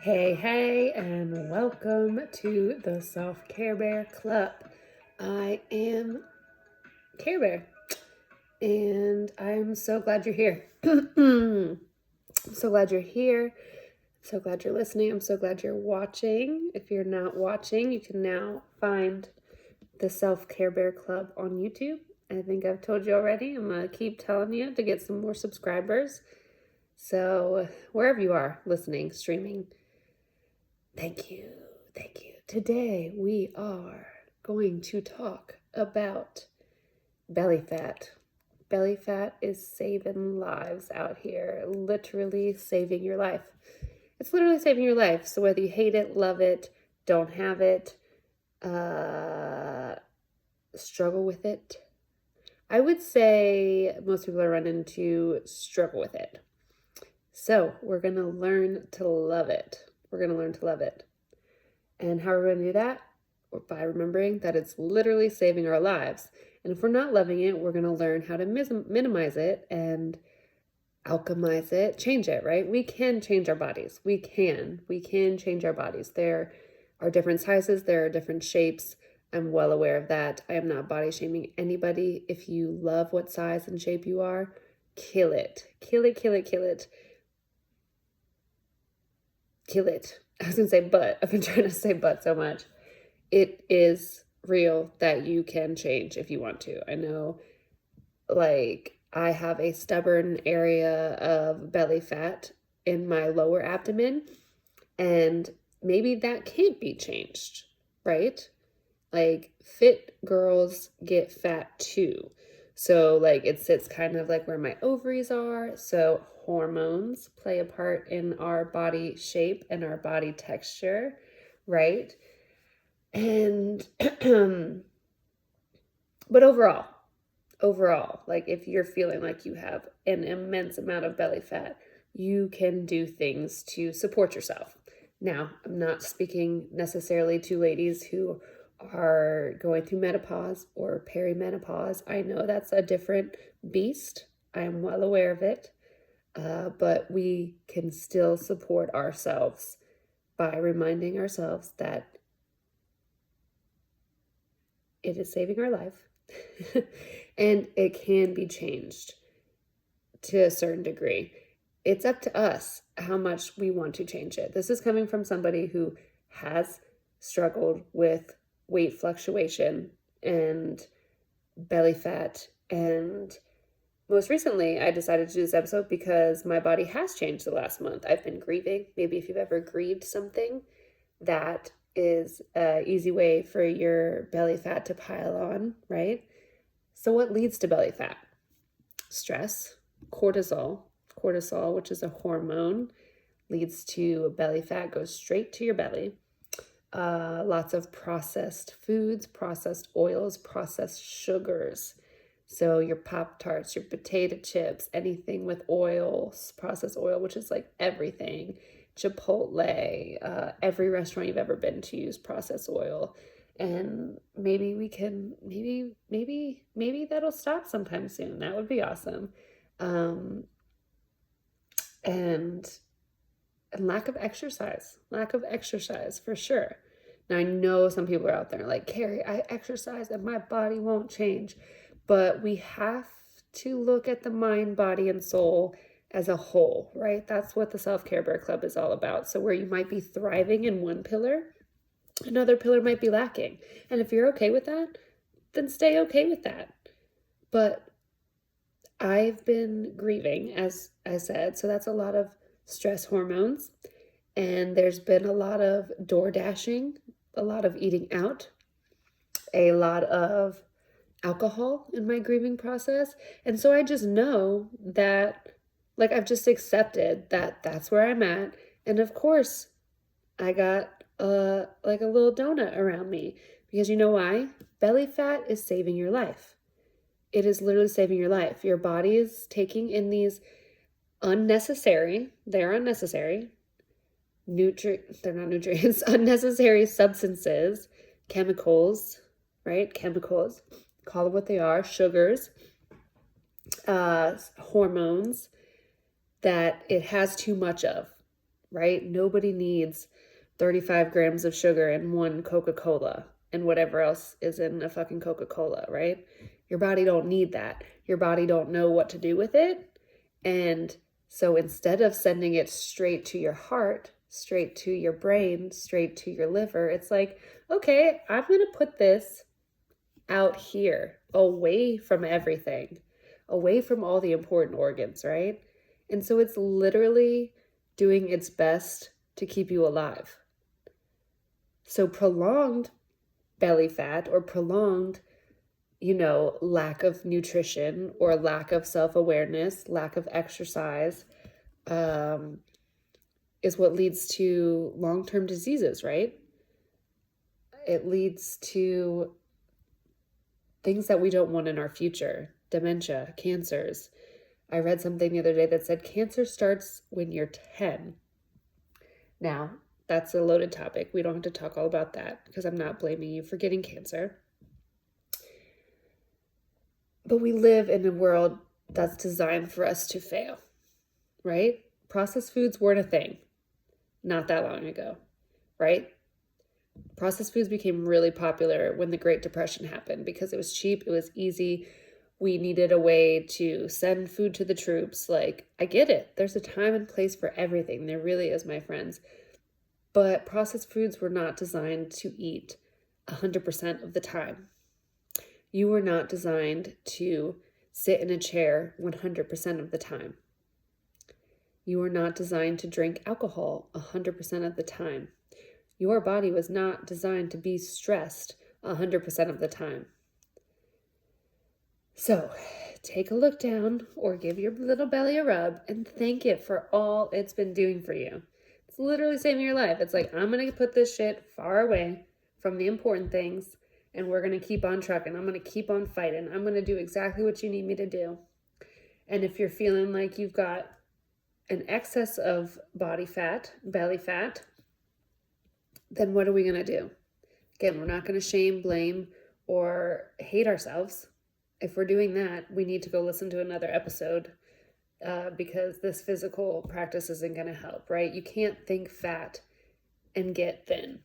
Hey, and welcome to the Self-Care Bear Club. I am Care Bear, and I'm so glad you're here. So glad you're here. So glad you're listening. I'm so glad you're watching. If you're not watching, you can now find the Self-Care Bear Club on YouTube. I think I've told you already. I'm going to keep telling you to get some more subscribers. So wherever you are listening, streaming, thank you. Today we are going to talk about belly fat. Belly fat is saving lives out here, literally saving your life. It's literally saving your life. So whether you hate it, love it, don't have it, struggle with it, I would say most people are running into struggle with it. So we're going to learn to love it. And how are we going to do that? By remembering that it's literally saving our lives. And if we're not loving it, we're going to learn how to minimize it and alchemize it, change it, right? We can change our bodies. We can change our bodies. There are different sizes. There are different shapes. I'm well aware of that. I am not body shaming anybody. If you love what size and shape you are, kill it. Kill it. I was going to say but. I've been trying to say but so much. It is real that you can change if you want to. I know, like, I have a stubborn area of belly fat in my lower abdomen, and maybe that can't be changed, right? Like, fit girls get fat too. So, like, it sits kind of like where my ovaries are. So hormones play a part in our body shape and our body texture, right? And but overall, like, if you're feeling like you have an immense amount of belly fat, you can do things to support yourself. Now, I'm not speaking necessarily to ladies who are going through menopause or perimenopause. I know that's a different beast. I am well aware of it. But we can still support ourselves by reminding ourselves that it is saving our life and it can be changed to a certain degree. It's up to us how much we want to change it. This is coming from somebody who has struggled with weight fluctuation and belly fat. And most recently, I decided to do this episode because my body has changed the last month. I've been grieving. Maybe if you've ever grieved something, that is an easy way for your belly fat to pile on, right? So what leads to belly fat? Stress, cortisol, which is a hormone, leads to belly fat, goes straight to your belly. Lots of processed foods, processed oils, processed sugars. So your Pop-Tarts, your potato chips, anything with oils, processed oil, which is like everything. Chipotle, every restaurant you've ever been to use processed oil. And maybe we can, maybe that'll stop sometime soon. That would be awesome. And lack of exercise for sure. Now, I know some people are out there like, Carrie, I exercise and my body won't change. But we have to look at the mind, body, and soul as a whole, right? That's what the Self-Care Bear Club is all about. So where you might be thriving in one pillar, another pillar might be lacking. And if you're okay with that, then stay okay with that. But I've been grieving, as I said, so that's a lot of stress hormones. And there's been a lot of door dashing, a lot of eating out, a lot of alcohol in my grieving process. And so I just know that, like, I've just accepted that that's where I'm at. And of course, I got like a little donut around me, because you know why? Belly fat is saving your life. It is literally saving your life. Your body is taking in these unnecessary, they're unnecessary, they're not nutrients, unnecessary substances, chemicals, right? Chemicals, call them what they are, sugars, hormones that it has too much of, right? Nobody needs 35 grams of sugar in one Coca-Cola and whatever else is in a fucking Coca-Cola, right? Your body don't need that. Your body don't know what to do with it. And so instead of sending it straight to your heart, straight to your brain, straight to your liver, it's like, okay, I'm going to put this out here, away from everything, away from all the important organs, right? And so it's literally doing its best to keep you alive. So prolonged belly fat or prolonged, lack of nutrition or lack of self-awareness, lack of exercise, is what leads to long-term diseases, right? It leads to things that we don't want in our future, dementia, cancers. I read something the other day that said cancer starts when you're 10. Now, that's a loaded topic. We don't have to talk all about that because I'm not blaming you for getting cancer. But we live in a world that's designed for us to fail, right? Processed foods weren't a thing not that long ago, right? Processed foods became really popular when the Great Depression happened because it was cheap, it was easy. We needed a way to send food to the troops. Like, I get it. There's a time and place for everything. There really is, my friends. But processed foods were not designed to eat 100% of the time. You were not designed to sit in a chair 100% of the time. You were not designed to drink alcohol 100% of the time. Your body was not designed to be stressed 100% of the time. So take a look down or give your little belly a rub and thank it for all it's been doing for you. It's literally saving your life. It's like, I'm going to put this shit far away from the important things and we're going to keep on trucking. I'm going to keep on fighting. I'm going to do exactly what you need me to do. And if you're feeling like you've got an excess of body fat, belly fat, then what are we going to do? Again, we're not going to shame, blame, or hate ourselves. If we're doing that, we need to go listen to another episode because this physical practice isn't going to help, right? You can't think fat and get thin.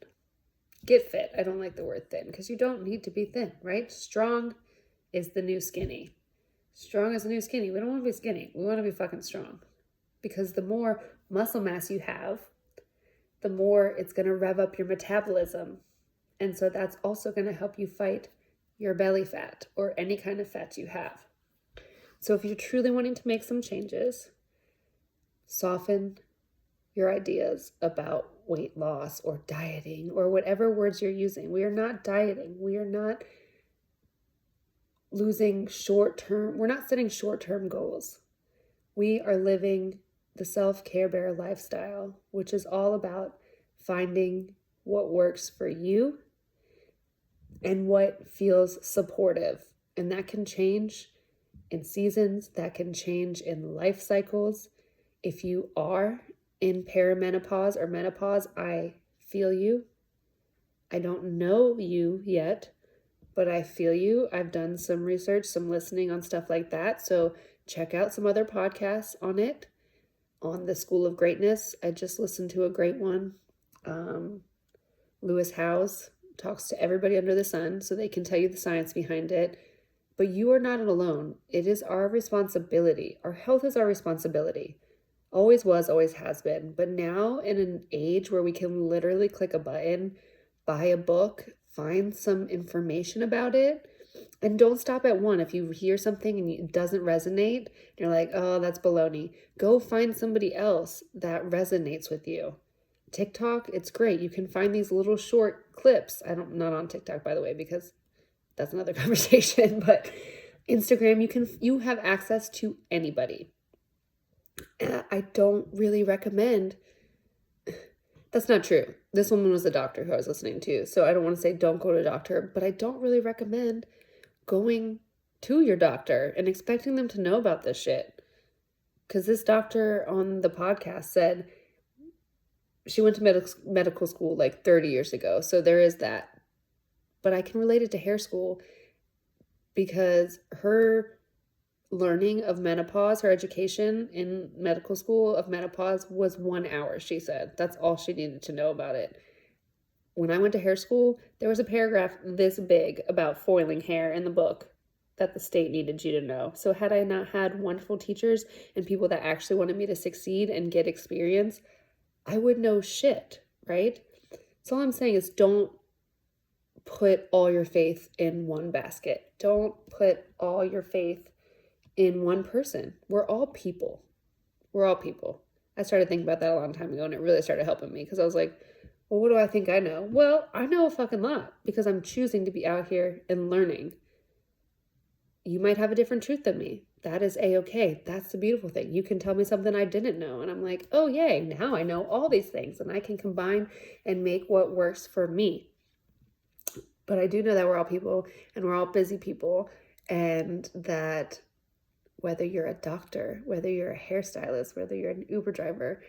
Get fit. I don't like the word thin because you don't need to be thin, right? Strong is the new skinny. Strong is the new skinny. We don't want to be skinny. We want to be fucking strong because the more muscle mass you have, the more it's going to rev up your metabolism. And so that's also going to help you fight your belly fat or any kind of fat you have. So if you're truly wanting to make some changes, soften your ideas about weight loss or dieting or whatever words you're using. We are not dieting. We are not losing short-term. We're not setting short-term goals. We are living the self-care bear lifestyle, which is all about finding what works for you and what feels supportive. And that can change in seasons, that can change in life cycles. If you are in perimenopause or menopause, I feel you. I don't know you yet, but I feel you. I've done some research, some listening on stuff like that. So check out some other podcasts on it. On the School of Greatness, I just listened to a great one. Lewis Howes talks to everybody under the sun so they can tell you the science behind it. But you are not alone. It is our responsibility. Our health is our responsibility. Always was, always has been. But now in an age where we can literally click a button, buy a book, find some information about it, and don't stop at one. If you hear something and it doesn't resonate, you're like, oh, that's baloney. Go find somebody else that resonates with you. TikTok, it's great. You can find these little short clips. Not on TikTok, by the way, because that's another conversation. But Instagram, you have access to anybody. I don't really recommend. That's not true. This woman was a doctor who I was listening to. So I don't want to say don't go to a doctor, but I don't really recommend going to your doctor and expecting them to know about this shit. Because this doctor on the podcast said she went to medical school like 30 years ago. So there is that. But I can relate it to hair school because her learning of menopause, her education in medical school of menopause was 1 hour, she said. That's all she needed to know about it. When I went to hair school, there was a paragraph this big about foiling hair in the book that the state needed you to know. So had I not had wonderful teachers and people that actually wanted me to succeed and get experience, I would know shit, right? So all I'm saying is don't put all your faith in one basket. Don't put all your faith in one person. We're all people. We're all people. I started thinking about that a long time ago, and it really started helping me because I was like, well, what do I think I know? Well, I know a fucking lot because I'm choosing to be out here and learning. You might have a different truth than me. That is a-okay. That's the beautiful thing. You can tell me something I didn't know, and I'm like, oh, yay, now I know all these things, and I can combine and make what works for me. But I do know that we're all people, and we're all busy people, and that whether you're a doctor, whether you're a hairstylist, whether you're an Uber driver,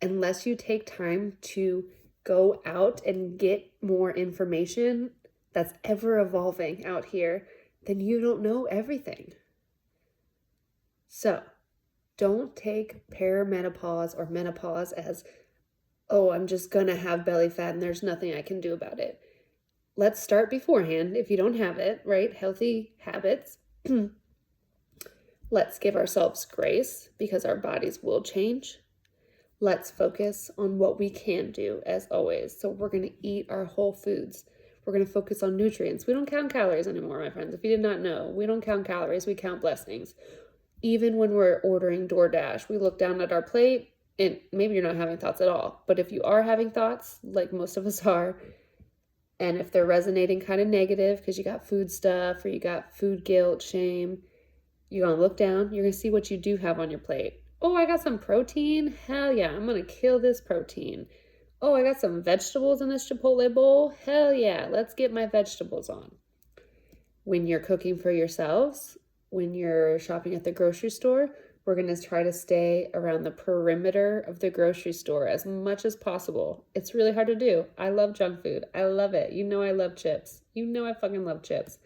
unless you take time to go out and get more information that's ever evolving out here, then you don't know everything. So don't take perimenopause or menopause as, oh, I'm just gonna have belly fat and there's nothing I can do about it. Let's start beforehand if you don't have it, right? Healthy habits. Let's give ourselves grace because our bodies will change. Let's focus on what we can do as always. So we're going to eat our whole foods. We're going to focus on nutrients. We don't count calories anymore, my friends. If you did not know, we don't count calories. We count blessings. Even when we're ordering DoorDash, we look down at our plate and maybe you're not having thoughts at all. But if you are having thoughts, like most of us are, and if they're resonating kind of negative because you got food stuff or you got food guilt, shame, you're going to look down. You're going to see what you do have on your plate. Oh, I got some protein. Hell yeah, I'm going to kill this protein. Oh, I got some vegetables in this Chipotle bowl. Hell yeah, let's get my vegetables on. When you're cooking for yourselves, when you're shopping at the grocery store, we're going to try to stay around the perimeter of the grocery store as much as possible. It's really hard to do. I love junk food. I love it. You know I love chips. You know I fucking love chips.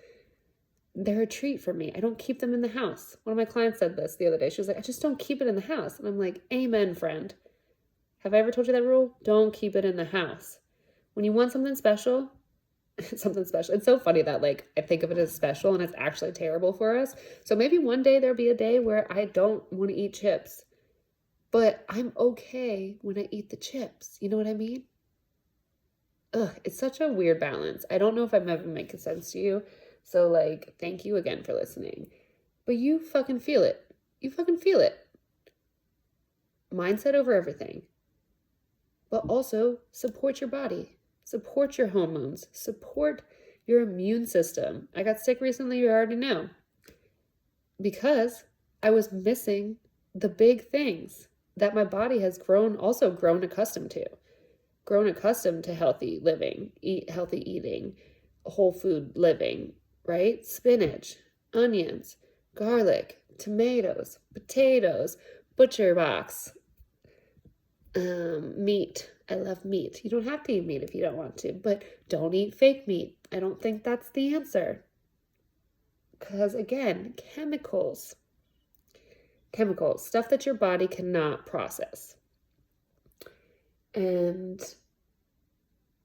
They're a treat for me. I don't keep them in the house. One of my clients said this the other day. She was like, I just don't keep it in the house. And I'm like, amen, friend. Have I ever told you that rule? Don't keep it in the house. When you want something special, something special. It's so funny that like I think of it as special and it's actually terrible for us. So maybe one day there'll be a day where I don't want to eat chips, but I'm okay when I eat the chips. You know what I mean? It's such a weird balance. I don't know if I'm ever making sense to you. So like, thank you again for listening. But you fucking feel it. You fucking feel it. Mindset over everything. But also support your body. Support your hormones. Support your immune system. I got sick recently, you already know. Because I was missing the big things that my body has grown accustomed to. Grown accustomed to healthy living, healthy eating, whole food living, right? Spinach, onions, garlic, tomatoes, potatoes, butcher box, meat. I love meat. You don't have to eat meat if you don't want to, but don't eat fake meat. I don't think that's the answer. Because again, chemicals, stuff that your body cannot process. And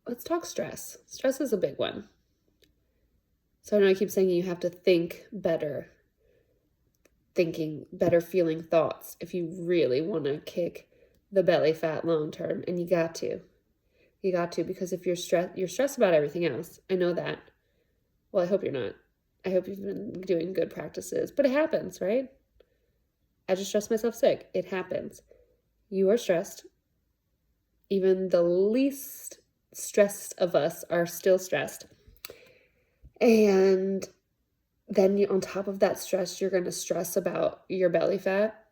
let's talk stress. Stress is a big one. So I know I keep saying you have to think better, thinking better, feeling thoughts if you really want to kick the belly fat long term. And you got to because if you're stressed about everything else. I know that. Well, I hope you're not. I hope you've been doing good practices, but it happens, right? I just stress myself sick. It happens. You are stressed. Even the least stressed of us are still stressed. And then on top of that stress, you're going to stress about your belly fat.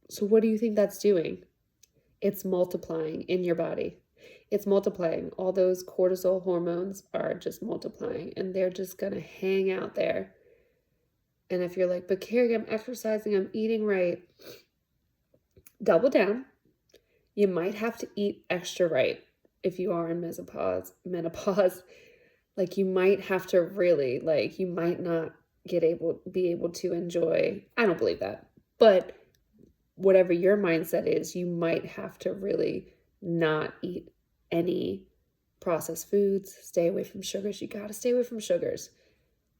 So what do you think that's doing? It's multiplying in your body. It's multiplying. All those cortisol hormones are just multiplying and they're just going to hang out there. And if you're like, but Carrie, I'm exercising, I'm eating right, double down. You might have to eat extra right if you are in menopause. Like you might have to really, like you might not be able to enjoy. I don't believe that. But whatever your mindset is, you might have to really not eat any processed foods, stay away from sugars. You got to stay away from sugars.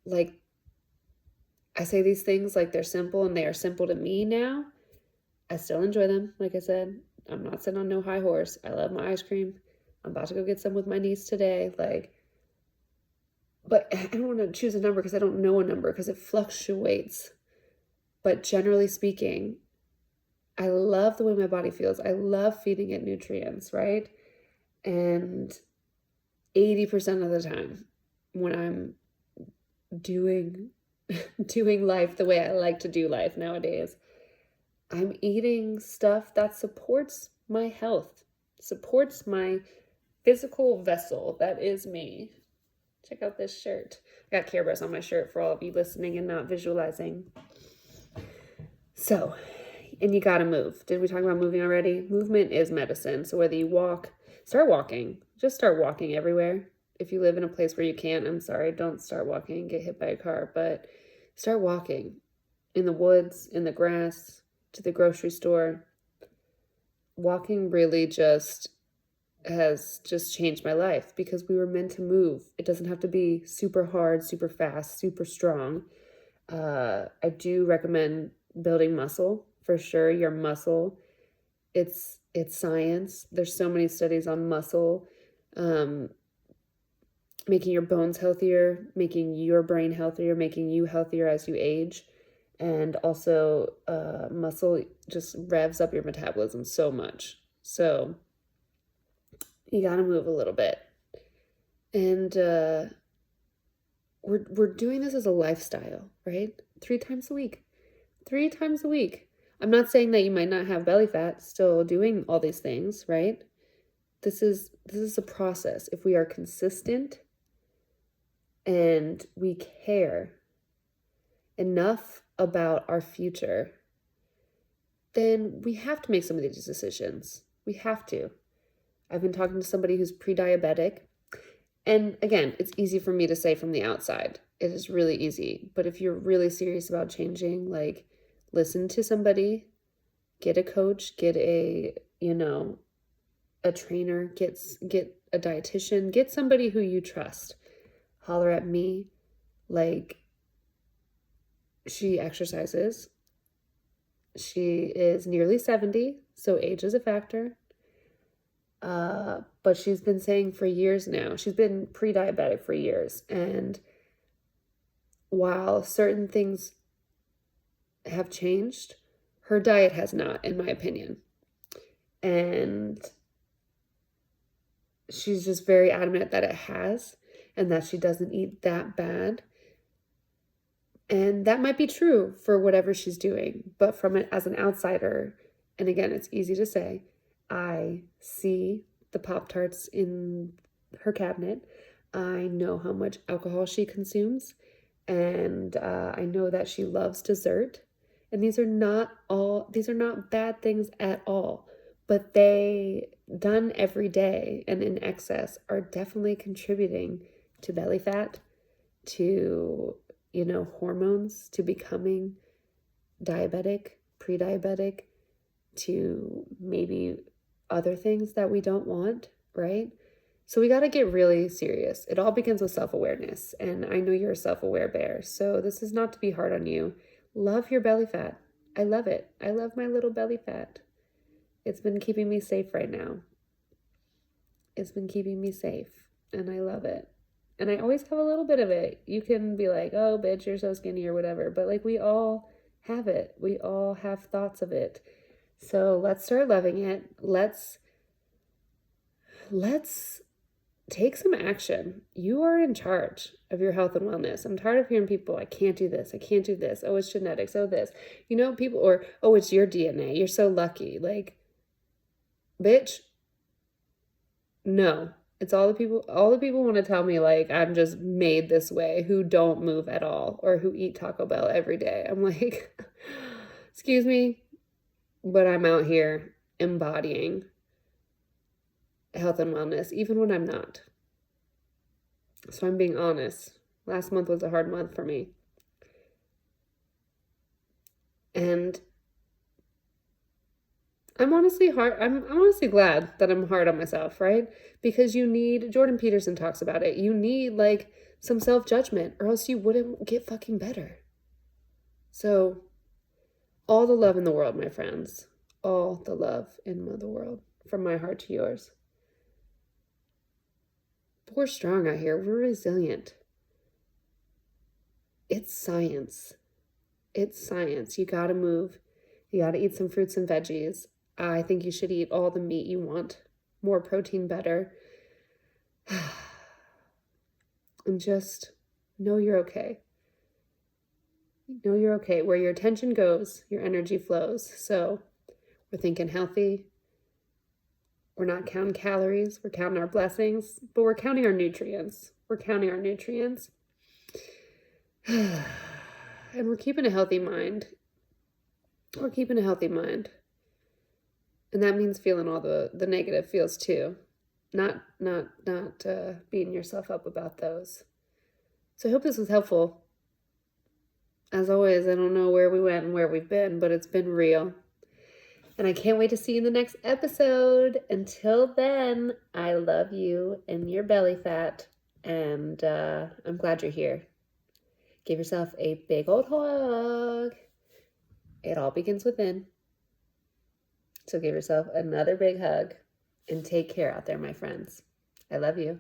Like, I say these things like they're simple, and they are simple to me now. I still enjoy them. Like I said, I'm not sitting on no high horse. I love my ice cream. I'm about to go get some with my niece today. Like, but I don't want to choose a number because I don't know a number because it fluctuates. But generally speaking, I love the way my body feels. I love feeding it nutrients, right? And 80% of the time when I'm doing life the way I like to do life nowadays, I'm eating stuff that supports my health, supports my physical vessel that is me. Check out this shirt. I got Care Bears on my shirt for all of you listening and not visualizing. So, and you gotta move. Did we talk about moving already? Movement is medicine. So whether you walk, start walking. Just start walking everywhere. If you live in a place where you can't, I'm sorry, don't start walking and get hit by a car, but start walking in the woods, in the grass, to the grocery store. Walking really has just changed my life because we were meant to move. It doesn't have to be super hard, super fast, super strong. I do recommend building muscle for sure. Your muscle, it's science. There's so many studies on muscle, making your bones healthier, making your brain healthier, making you healthier as you age. And also muscle just revs up your metabolism so much. So you got to move a little bit. And we're doing this as a lifestyle, right? 3 times a week. 3 times a week. I'm not saying that you might not have belly fat still doing all these things, right? This is a process. If we are consistent and we care enough about our future, then we have to make some of these decisions. We have to. I've been talking to somebody who's pre-diabetic. And again, it's easy for me to say from the outside. It is really easy. But if you're really serious about changing, like, listen to somebody, get a coach, get a trainer, get a dietitian, get somebody who you trust. Holler at me. Like, she exercises. She is nearly 70, so age is a factor. But she's been saying for years now, she's been pre-diabetic for years. And while certain things have changed, her diet has not, in my opinion. And she's just very adamant that it has, and that she doesn't eat that bad. And that might be true for whatever she's doing, but from it as an outsider, and again, it's easy to say, I see the Pop-Tarts in her cabinet. I know how much alcohol she consumes, and I know that she loves dessert. And these are not bad things at all, but they, done every day and in excess, are definitely contributing to belly fat, to hormones, to becoming diabetic, pre-diabetic, to maybe other things that we don't want, right? So we got to get really serious. It all begins with self-awareness, and I know you're a self-aware bear, so this is not to be hard on you. Love your belly fat. I love it. I love my little belly fat. It's been keeping me safe right now. It's been keeping me safe, and I love it. And I always have a little bit of it. You can be like, oh, bitch, you're so skinny or whatever. But like, we all have it. We all have thoughts of it. So let's start loving it. Let's take some action. You are in charge of your health and wellness. I'm tired of hearing people, I can't do this. I can't do this. Oh, it's genetics. Oh, this. People, or, oh, it's your DNA. You're so lucky. Like, bitch, no. It's all the people want to tell me, like, I'm just made this way, who don't move at all or who eat Taco Bell every day. I'm like, excuse me, but I'm out here embodying health and wellness, even when I'm not. So I'm being honest. Last month was a hard month for me. And I'm honestly I'm honestly glad that I'm hard on myself, right? Because you need, Jordan Peterson talks about it, you need like some self-judgment or else you wouldn't get fucking better. So all the love in the world, my friends. All the love in the world from my heart to yours. But we're strong out here. We're resilient. It's science. It's science. You gotta move. You gotta eat some fruits and veggies. I think you should eat all the meat you want. More protein, better. And just know you're okay. Know you're okay. Where your attention goes, your energy flows. So we're thinking healthy. We're not counting calories. We're counting our blessings, but we're counting our nutrients. We're counting our nutrients. And we're keeping a healthy mind. We're keeping a healthy mind. And that means feeling all the negative feels too. Not beating yourself up about those. So I hope this was helpful. As always, I don't know where we went and where we've been, but it's been real. And I can't wait to see you in the next episode. Until then, I love you and your belly fat. And I'm glad you're here. Give yourself a big old hug. It all begins within. So give yourself another big hug and take care out there, my friends. I love you.